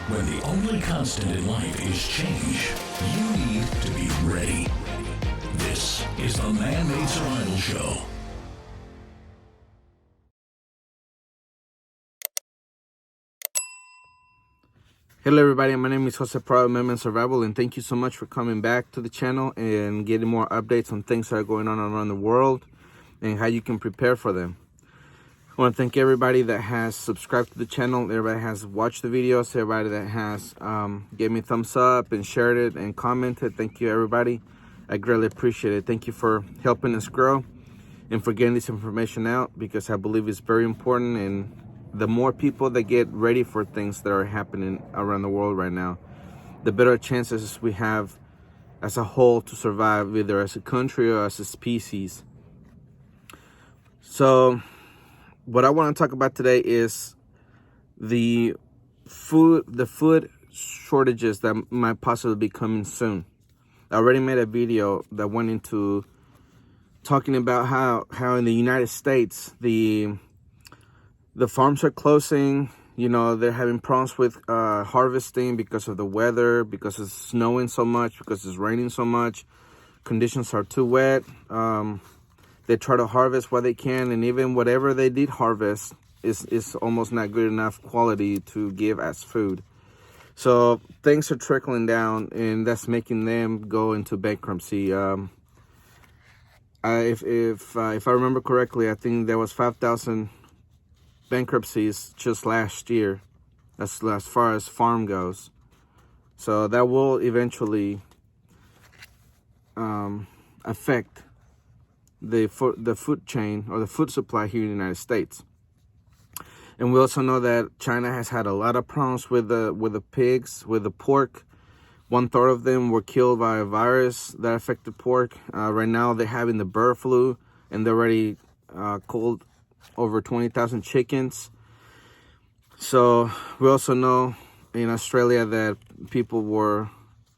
When the only constant in life is change, you need to be ready. This is the Man-Made Survival Show. Hello everybody, my name is Jose Prado, Man-Made Survival, and thank you so much for coming back to the channel and getting more updates on things that are going on around the world and how you can prepare for them. I want to thank everybody that has subscribed to the channel, everybody has watched the videos, everybody that has gave me a thumbs up and shared it and commented. Thank you everybody. I greatly appreciate it. Thank you for helping us grow and for getting this information out, because I believe it's very important, and the more people that get ready for things that are happening around the world right now, the better chances we have as a whole to survive, either as a country or as a species. So what I want to talk about today is the food shortages that might possibly be coming soon. I already made a video that went into talking about how in the United States the farms are closing. You know, they're having problems with harvesting because of the weather, because it's snowing so much, because it's raining so much. Conditions are too wet. They try to harvest what they can, and even whatever they did harvest is almost not good enough quality to give as food. So things are trickling down, and that's making them go into bankruptcy. If I remember correctly, I think there was 5,000 bankruptcies just last year, as far as farm goes. So that will eventually affect the food chain or the food supply here in the United States. And we also know that China has had a lot of problems with the pigs, with the pork. 1/3 of them were killed by a virus that affected pork. Right now they're having the bird flu, and they already killed over 20,000 chickens. So we also know in Australia that people were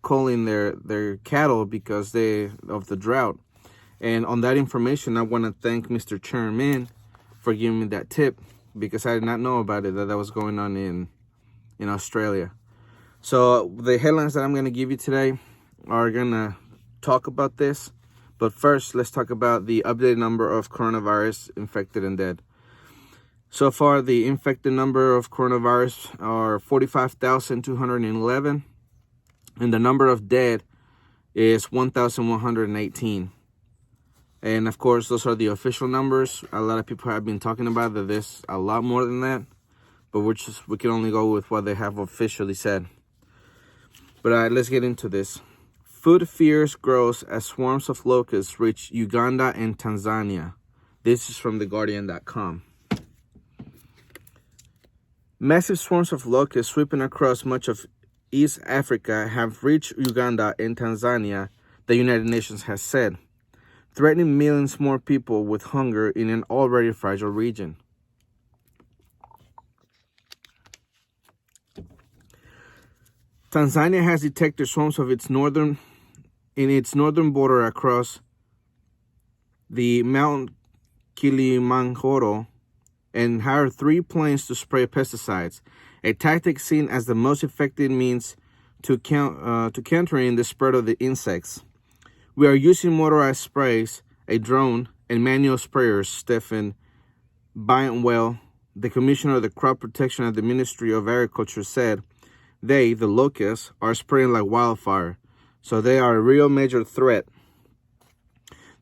culling their cattle because of the drought. And on that information, I want to thank Mr. Chairman for giving me that tip, because I did not know about it, that was going on in Australia. So the headlines that I'm going to give you today are going to talk about this. But first, let's talk about the updated number of coronavirus infected and dead. So far, the infected number of coronavirus are 45,211, and the number of dead is 1,118. And of course, those are the official numbers. A lot of people have been talking about that there's a lot more than that, but we can only go with what they have officially said. But let's get into this. Food fears grows as swarms of locusts reach Uganda and Tanzania. This is from theguardian.com. Massive swarms of locusts sweeping across much of East Africa have reached Uganda and Tanzania, the United Nations has said, threatening millions more people with hunger in an already fragile region. Tanzania has detected swarms of its northern border across the Mount Kilimanjaro and hired 3 planes to spray pesticides, a tactic seen as the most effective means to countering the spread of the insects. We are using motorized sprays, a drone, and manual sprayers, Stephen Bintwell, the commissioner of the crop protection at the Ministry of Agriculture, said. They, the locusts, are spreading like wildfire, so they are a real major threat.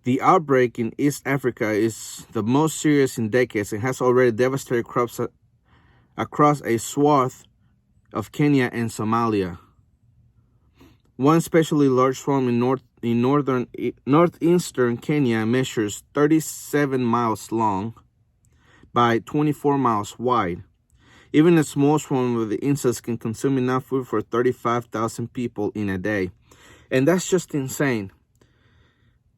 The outbreak in East Africa is the most serious in decades and has already devastated crops across a swath of Kenya and Somalia. One especially large swarm in northeastern Kenya measures 37 miles long by 24 miles wide. Even a small swarm of the insects can consume enough food for 35,000 people in a day. And that's just insane.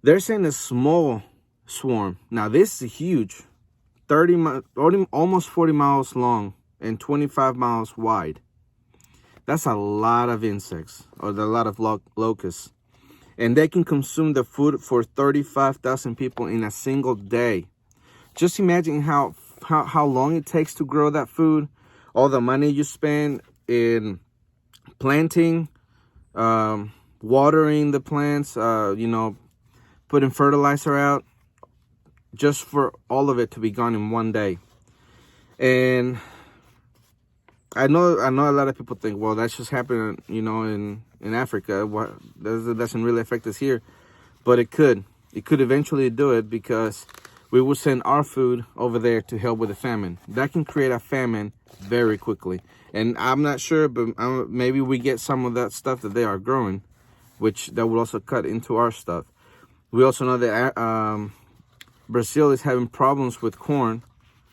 They're saying a small swarm. Now, this is huge. Almost 40 miles long and 25 miles wide. That's a lot of insects, or a lot of locusts. And they can consume the food for 35,000 people in a single day. Just imagine how long it takes to grow that food, all the money you spend in planting, watering the plants, putting fertilizer out, just for all of it to be gone in one day. And I know a lot of people think, well, that's just happening, in Africa. That doesn't really affect us here, but it could. It could eventually do it, because we will send our food over there to help with the famine. That can create a famine very quickly. And I'm not sure, but maybe we get some of that stuff that they are growing, which that will also cut into our stuff. We also know that Brazil is having problems with corn,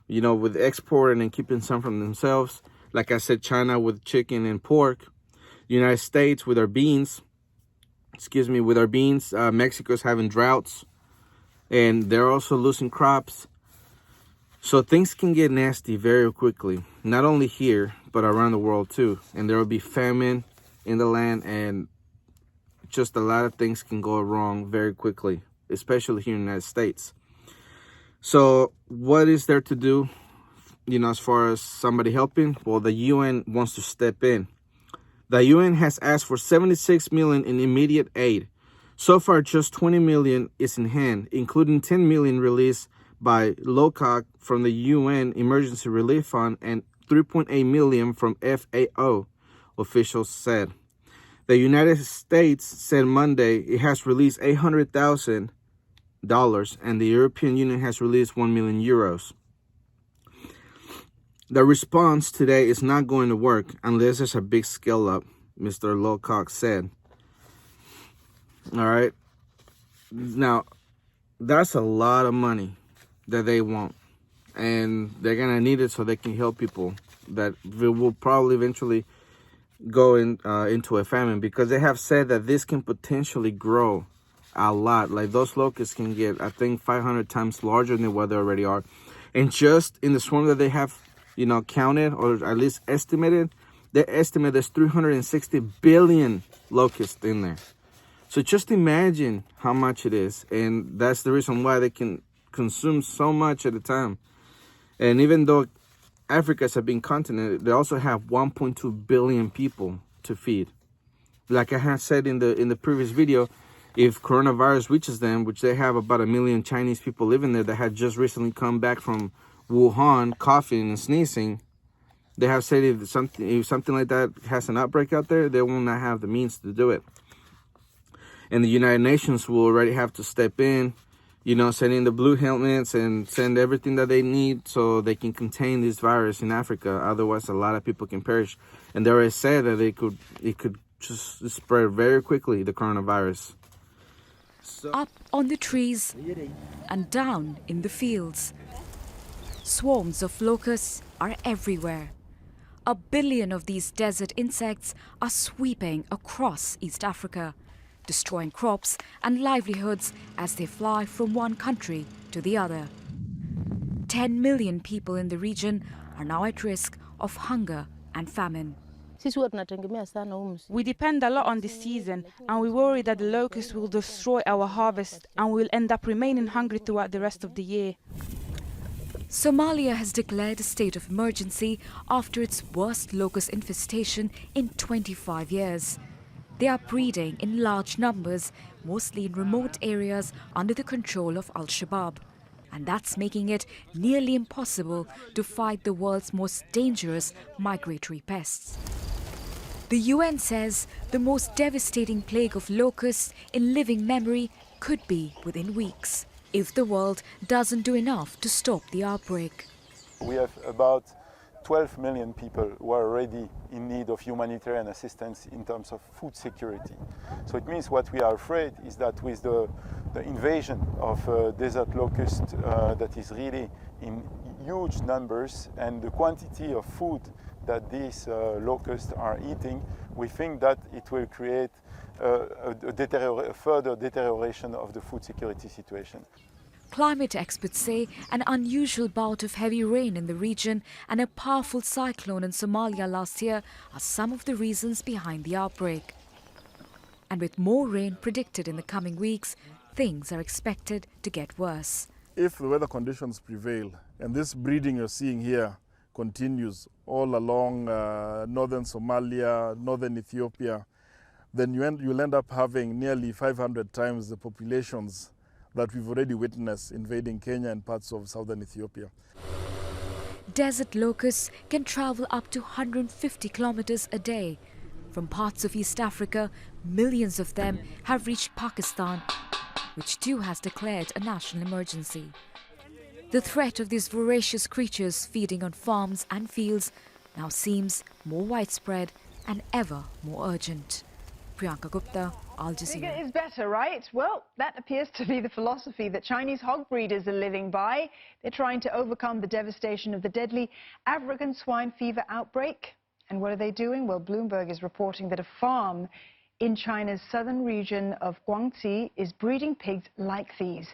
with exporting and keeping some from themselves. Like I said, China with chicken and pork. United States with our beans. Mexico's having droughts, and they're also losing crops. So things can get nasty very quickly, not only here, but around the world too. And there will be famine in the land, and just a lot of things can go wrong very quickly, especially here in the United States. So what is there to do, as far as somebody helping? Well, the UN wants to step in. The UN has asked for 76 million in immediate aid. So far, just 20 million is in hand, including 10 million released by locust from the UN Emergency Relief Fund and 3.8 million from FAO, officials said. The United States said Monday it has released $800,000, and the European Union has released 1 million euros. The response today is not going to work unless there's a big scale up, Mr. Locust said. All right. Now, that's a lot of money that they want, and they're going to need it so they can help people that will probably eventually go into a famine, because they have said that this can potentially grow a lot. Like those locusts can get, I think, 500 times larger than what they already are. And just in the swarm that they have, counted, or at least estimated, they estimate there's 360 billion locusts in there. So just imagine how much it is. And that's the reason why they can consume so much at a time. And even though Africa is a big continent, they also have 1.2 billion people to feed. Like I had said in the previous video, if coronavirus reaches them, which they have about 1 million Chinese people living there that had just recently come back from Wuhan, coughing and sneezing, they have said if something like that has an outbreak out there, they will not have the means to do it. And the United Nations will already have to step in, send in the blue helmets and send everything that they need so they can contain this virus in Africa. Otherwise, a lot of people can perish. And they already said that it could just spread very quickly, the coronavirus. Up on the trees and down in the fields, swarms of locusts are everywhere. 1 billion of these desert insects are sweeping across East Africa, destroying crops and livelihoods as they fly from one country to the other. 10 million people in the region are now at risk of hunger and famine. We depend a lot on this season, and we worry that the locusts will destroy our harvest and we will end up remaining hungry throughout the rest of the year. Somalia has declared a state of emergency after its worst locust infestation in 25 years. They are breeding in large numbers, mostly in remote areas under the control of Al-Shabaab. And that's making it nearly impossible to fight the world's most dangerous migratory pests. The UN says the most devastating plague of locusts in living memory could be within weeks, if the world doesn't do enough to stop the outbreak. We have about 12 million people who are already in need of humanitarian assistance in terms of food security. So it means what we are afraid is that with the invasion of desert locust that is really in huge numbers, and the quantity of food that these locusts are eating, we think that it will create a further deterioration of the food security situation. Climate experts say an unusual bout of heavy rain in the region and a powerful cyclone in Somalia last year are some of the reasons behind the outbreak. And with more rain predicted in the coming weeks, things are expected to get worse. If the weather conditions prevail and this breeding you're seeing here continues all along northern Somalia, northern Ethiopia, then you'll end up having nearly 500 times the populations that we've already witnessed invading Kenya and parts of southern Ethiopia. Desert locusts can travel up to 150 kilometers a day. From parts of East Africa, millions of them have reached Pakistan, which too has declared a national emergency. The threat of these voracious creatures feeding on farms and fields now seems more widespread and ever more urgent. Priyanka Gupta, Al Jazeera. Bigger is better, right? Well, that appears to be the philosophy that Chinese hog breeders are living by. They're trying to overcome the devastation of the deadly African swine fever outbreak. And what are they doing? Well, Bloomberg is reporting that a farm in China's southern region of Guangxi is breeding pigs like these.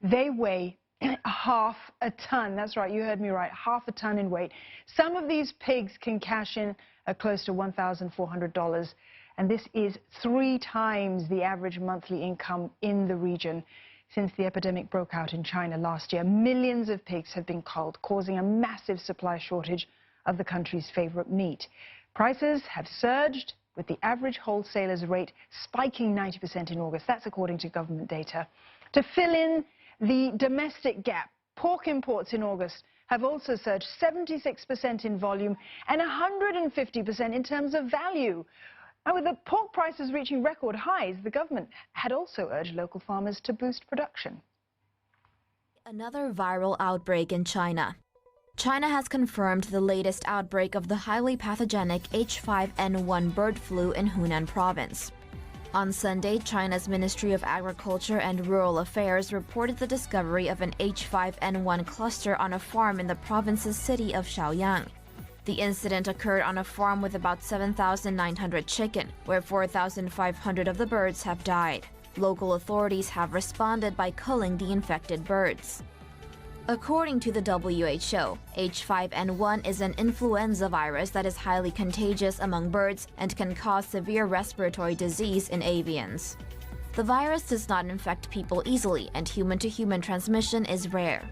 They weigh half a ton. That's right, you heard me right, half a ton in weight. Some of these pigs can cash in at close to $1,400. And this is 3 times the average monthly income in the region. Since the epidemic broke out in China last year, millions of pigs have been culled, causing a massive supply shortage of the country's favorite meat. Prices have surged, with the average wholesaler's rate spiking 90% in August. That's according to government data. To fill in the domestic gap, pork imports in August have also surged 76% in volume and 150% in terms of value. And with the pork prices reaching record highs, the government had also urged local farmers to boost production. Another viral outbreak in China. China has confirmed the latest outbreak of the highly pathogenic H5N1 bird flu in Hunan province. On Sunday, China's Ministry of Agriculture and Rural Affairs reported the discovery of an H5N1 cluster on a farm in the province's city of Shaoyang. The incident occurred on a farm with about 7,900 chicken, where 4,500 of the birds have died. Local authorities have responded by culling the infected birds. According to the WHO, H5N1 is an influenza virus that is highly contagious among birds and can cause severe respiratory disease in avians. The virus does not infect people easily, and human-to-human transmission is rare.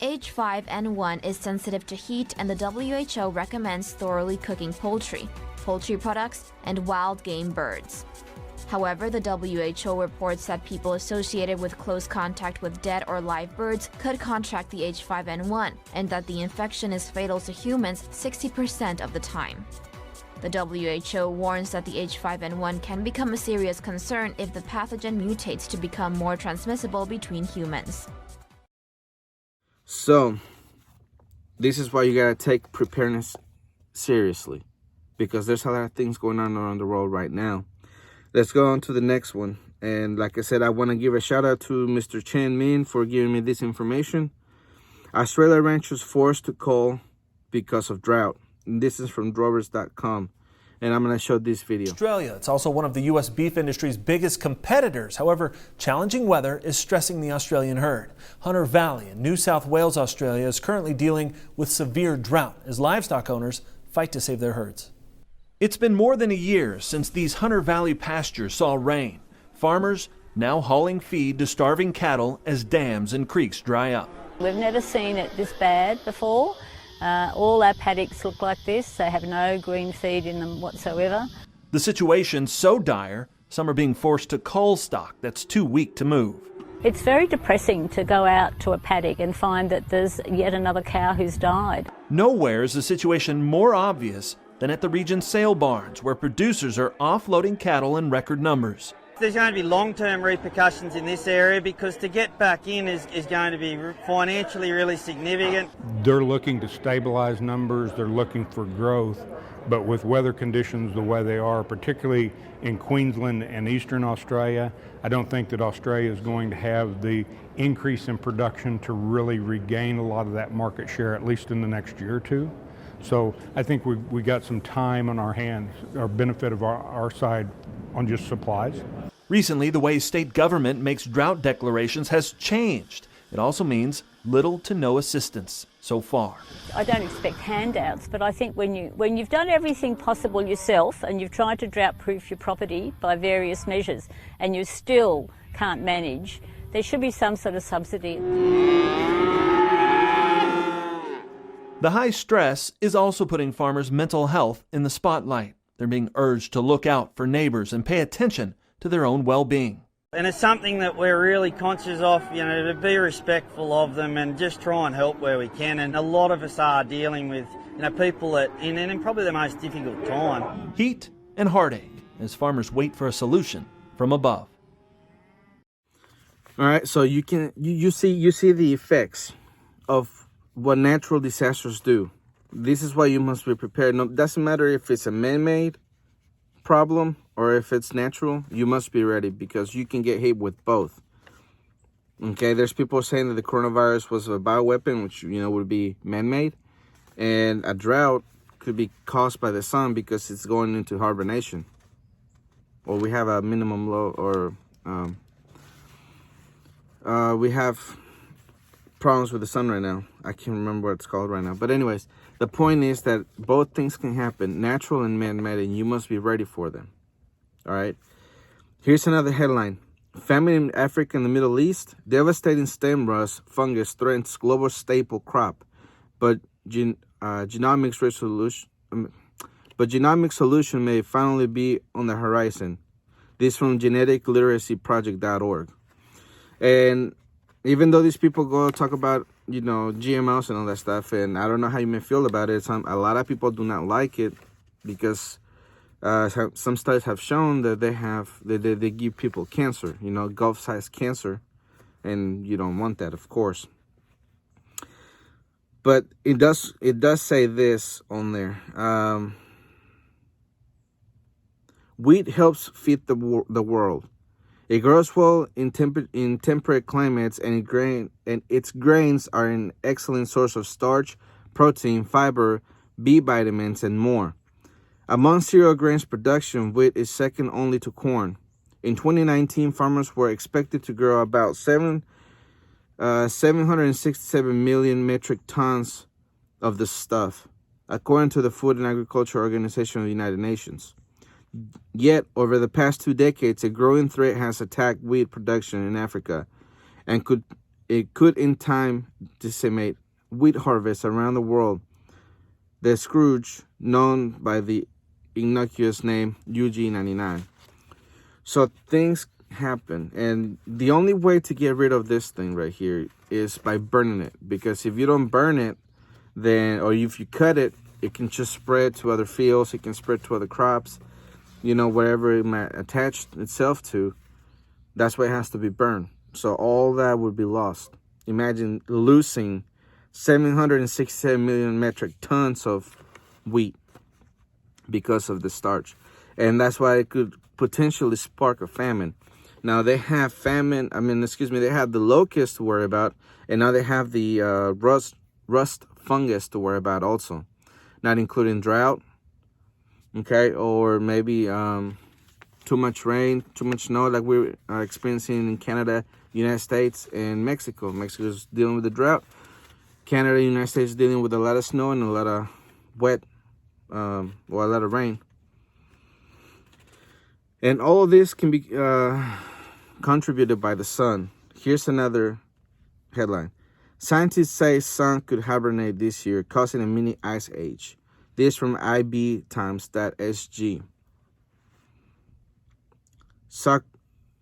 H5N1 is sensitive to heat, and the WHO recommends thoroughly cooking poultry products, and wild game birds. However, the WHO reports that people associated with close contact with dead or live birds could contract the H5N1, and that the infection is fatal to humans 60% of the time. The WHO warns that the H5N1 can become a serious concern if the pathogen mutates to become more transmissible between humans. So, this is why you gotta take preparedness seriously, because there's a lot of things going on around the world right now. Let's go on to the next one. And like I said, I want to give a shout out to Mr. Chen Min for giving me this information. Australia ranchers forced to cull because of drought. And this is from drovers.com. And I'm going to show this video. Australia, it's also one of the U.S. beef industry's biggest competitors. However, challenging weather is stressing the Australian herd. Hunter Valley in New South Wales, Australia is currently dealing with severe drought as livestock owners fight to save their herds. It's been more than a year since these Hunter Valley pastures saw rain. Farmers now hauling feed to starving cattle as dams and creeks dry up. We've never seen it this bad before. All our paddocks look like this. They have no green feed in them whatsoever. The situation's so dire, some are being forced to cull stock that's too weak to move. It's very depressing to go out to a paddock and find that there's yet another cow who's died. Nowhere is the situation more obvious than at the region's sale barns, where producers are offloading cattle in record numbers. There's going to be long-term repercussions in this area because to get back in is going to be financially really significant. They're looking to stabilize numbers, they're looking for growth, but with weather conditions the way they are, particularly in Queensland and Eastern Australia, I don't think that Australia is going to have the increase in production to really regain a lot of that market share, at least in the next year or two. So I think we got some time on our hands, our benefit of our side on just supplies. Recently, the way state government makes drought declarations has changed. It also means little to no assistance so far. I don't expect handouts, but I think when you've done everything possible yourself and you've tried to drought-proof your property by various measures and you still can't manage, there should be some sort of subsidy. The high stress is also putting farmers' mental health in the spotlight. They're being urged to look out for neighbors and pay attention to their own well-being. And it's something that we're really conscious of, to be respectful of them and just try and help where we can. And a lot of us are dealing with, people that in probably the most difficult time. Heat and heartache as farmers wait for a solution from above. All right, so you see the effects of what natural disasters do. This is why you must be prepared. No, doesn't matter if it's a man-made problem or if it's natural, you must be ready because you can get hit with both. Okay, there's people saying that the coronavirus was a bioweapon, which would be man-made, and a drought could be caused by the sun because it's going into hibernation, or we have a minimum low, or we have problems with the sun right now. I can't remember what it's called right now, but anyways, the point is that both things can happen, natural and man-made, and you must be ready for them. All right. Here's another headline. Famine in Africa and the Middle East. Devastating stem rust fungus threatens global staple crop. But genomic solution may finally be on the horizon. This from geneticliteracyproject.org. And even though these people go talk about, GMOs and all that stuff, and I don't know how you may feel about it, a lot of people do not like it because some studies have shown that they give people cancer, Gulf-sized cancer, and you don't want that, of course. But it does say this on there. Wheat helps feed the world. It grows well in temperate climates, and its grains are an excellent source of starch, protein, fiber, B vitamins, and more. Among cereal grains production, wheat is second only to corn. In 2019, farmers were expected to grow about 767 million metric tons of the stuff, according to the Food and Agriculture Organization of the United Nations. Yet, over the past 2 decades, a growing threat has attacked wheat production in Africa, and could in time decimate wheat harvests around the world. The Scrooge, known by the innocuous name UG99. So things happen, and the only way to get rid of this thing right here is by burning it, because if you don't burn it, then, or if you cut it, it can just spread to other fields, it can spread to other crops, wherever it might attach itself to. That's why it has to be burned. So all that would be lost. Imagine losing 767 million metric tons of wheat because of the starch. And that's why it could potentially spark a famine. Now they have they have the locust to worry about, and now they have the rust fungus to worry about also, not including drought, okay, or maybe too much rain, too much snow like we're experiencing in Canada, United States, and Mexico. Mexico's dealing with the drought. Canada, United States dealing with a lot of snow and a lot of wet, a lot of rain. And all of this can be contributed by the sun. Here's another headline. Scientists say sun could hibernate this year, causing a mini ice age. This from ibtimes.sg.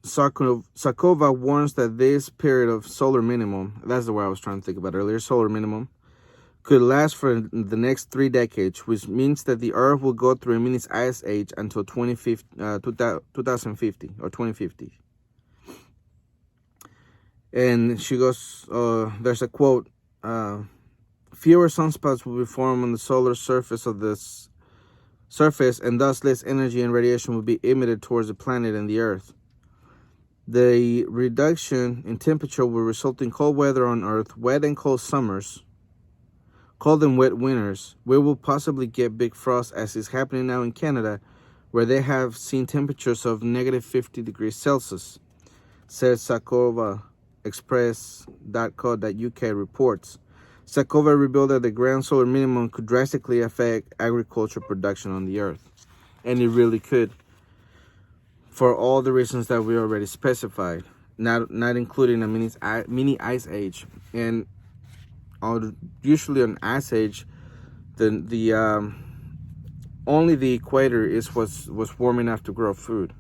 Sakova warns that this period of solar minimum, that's the word I was trying to think about earlier, solar minimum, could last for the next 3 decades, which means that the Earth will go through a mini ice age until 2050 or 2050. And she goes, there's a quote, fewer sunspots will be formed on the solar surface and thus less energy and radiation will be emitted towards the planet and the Earth. The reduction in temperature will result in cold weather on Earth, wet and cold summers, cold and wet winters. We will possibly get big frost, as is happening now in Canada, where they have seen temperatures of negative 50 degrees Celsius, says Sakova Express.co.uk reports. Sakova revealed that the ground solar minimum could drastically affect agriculture production on the Earth. And it really could, for all the reasons that we already specified, not including a mini ice age. And usually an ice age the only the equator was warm enough to grow food.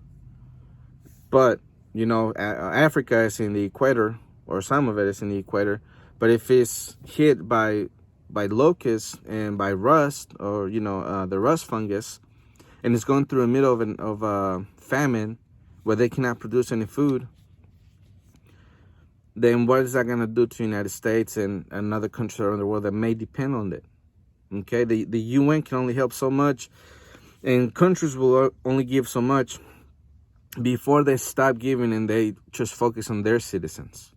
But you know, Africa is in the equator, or some of it is in the equator. But if it's hit by locusts and by rust, or you know, the rust fungus, and it's going through the middle of a famine where they cannot produce any food, then what is that going to do to the United States and other countries around the world that may depend on it? Okay, the UN can only help so much, and countries will only give so much before they stop giving and they just focus on their citizens.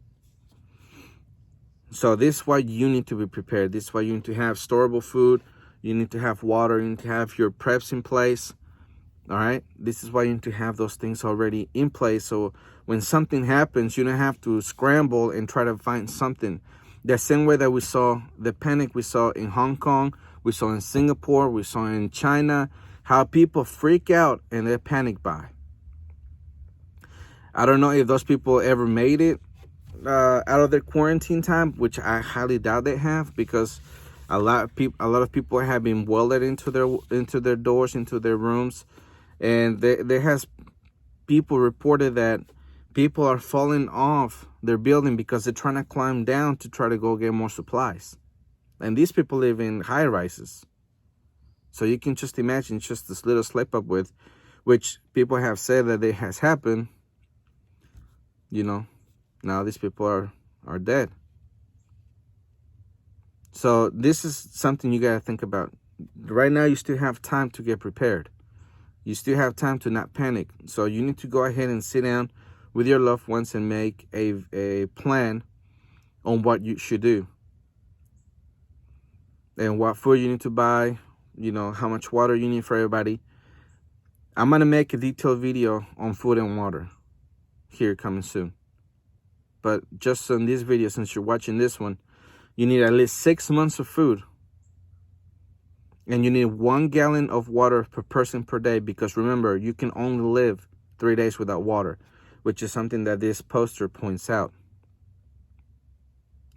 So this is why you need to be prepared. This is why you need to have storable food. You need to have water. You need to have your preps in place. All right. This is why you need to have those things already in place. So when something happens, you don't have to scramble and try to find something. The same way that we saw the panic we saw in Hong Kong, we saw in Singapore, we saw in China, how people freak out and they panic buy. I don't know if those people ever made it out of their quarantine time, which I highly doubt they have, because a lot of people have been welded into their doors, into their rooms, and there has people reported that people are falling off their building because they're trying to climb down to try to go get more supplies, and these people live in high rises. So you can just imagine just this little slip up with, which people have said that it has happened. You know, now these people are dead. So this is something you got to think about. Right now, you still have time to get prepared. You still have time to not panic. So you need to go ahead and sit down with your loved ones and make a plan on what you should do. And what food you need to buy, you know, how much water you need for everybody. I'm going to make a detailed video on food and water here coming soon. But just on this video, since you're watching this one, you need at least 6 months of food. And you need 1 gallon of water per person per day, because remember, you can only live 3 days without water, which is something that this poster points out.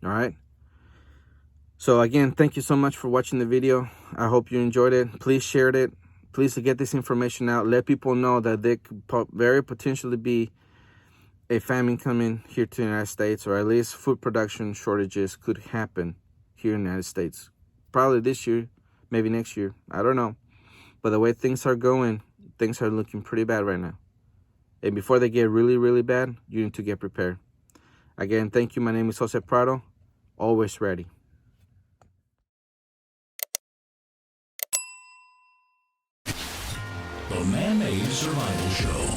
All right. So again, thank you so much for watching the video. I hope you enjoyed it. Please share it. Please get this information out. Let people know that there could very potentially be a famine coming here to the United States, or at least food production shortages could happen here in the United States. Probably this year, maybe next year. I don't know. But the way things are going, things are looking pretty bad right now. And before they get really, really bad, you need to get prepared. Again, thank you. My name is Jose Prado. Always ready. The Man-Made Survival Show.